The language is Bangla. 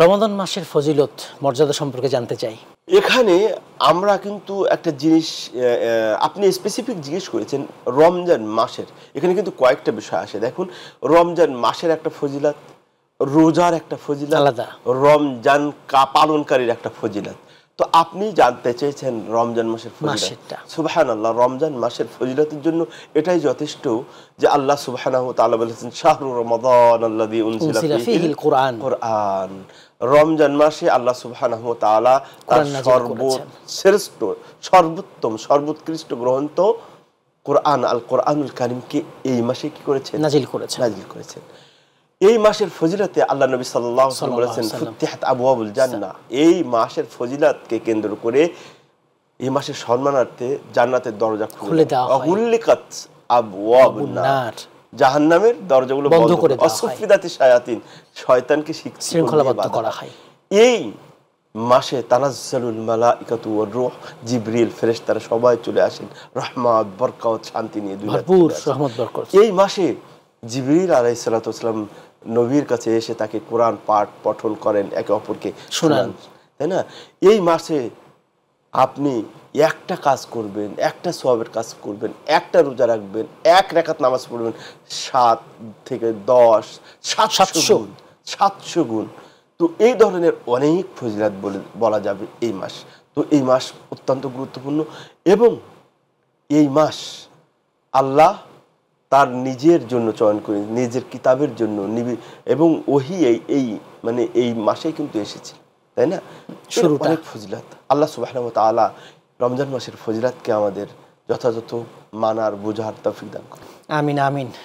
রমাদান মাসের ফজিলত মর্যাদা সম্পর্কে জানতে চাই। এখানে আমরা কিন্তু একটা জিনিস আপনি স্পেসিফিক জিজ্ঞেস করেছেন রমজান মাসের। এখানে কিন্তু কয়েকটা বিষয় আসে। দেখুন, রমজান মাসের একটা ফজিলত, রোজার একটা ফজিলত, আলাদা। রমজান পালনকারীর একটা ফজিলত। তো আপনি জানতে চেয়েছেন রমজান মাসের ফজিলত। মাসেরটা। সুবহানাল্লাহ, রমজান মাসের ফজিলতের জন্য এটাই যথেষ্ট যে আল্লাহ সুবহানাহু ওয়া তাআলা বলেছেন শাহরু রমাদান আল্লাযী উনজিলা ফীহিল কুরআন। রমজান মাসে আল্লাহ সুবহানাহু ওয়া তাআলা তার সর্বশ্রেষ্ঠ, সর্বোত্তম, সর্বোৎকৃষ্ট গ্রন্থ কোরআন, আল কোরআনুল কারীমকে এই মাসে কি করেছেন? নাজিল করেছেন। এই মাসের ফজিলতে আল্লাহ নবী সাল্লাল্লাহু আলাইহি ওয়াসাল্লাম বলেছেন ফুতিহাত আবওয়াবুল জান্নাহ। এই মাসের ফজিলতকে কেন্দ্র করে এই মাসের সম্মানার্থে জান্নাতের দরজা খুলে দেওয়া হয়। উল্লিকাত আবওয়াবুন নার, জাহান্নামের দরজাগুলো বন্ধ করে দেওয়া হয়। অসফিদাতি শায়াতিন, শয়তানকে শৃঙ্খলাবদ্ধ করা হয়। এই মাসে তানাজ্জালুল মালাইকাতু ওয়ার রূহ, জিবরিল ফেরেশতারা সবাই চলে আসেন রহমত, বরকত, শান্তি নিয়ে, ভরপুর রহমত বরকত। এই মাসে জিবরিল আলাইহিস সালাতু ওয়াস সালাম নবীর কাছে এসে তাকে কোরআন পাঠ পঠন করেন, একে অপরকে শোনান, তাই না? এই মাসে আপনি একটা কাজ করবেন, একটা সওয়াবের কাজ করবেন, একটা রোজা রাখবেন, এক রাকাত নামাজ পড়বেন, 7 থেকে 10 700 গুণ। তো এই ধরনের অনেক ফজিলত বলা যাবে এই মাস। তো এই মাস অত্যন্ত গুরুত্বপূর্ণ এবং এই মাস আল্লাহ তার নিজের জন্য চয়ন করে, নিজের কিতাবের জন্য এবং ওহী এই মানে এই মাসেই কিন্তু এসেছে, তাই না? অনেক ফজিলত। আল্লাহ সুবহানাহু ওয়া তাআলা রমজান মাসের ফজিলতকে আমাদের যথাযথ মানার, বোঝার তৌফিক দান করুন। আমিন আমিন।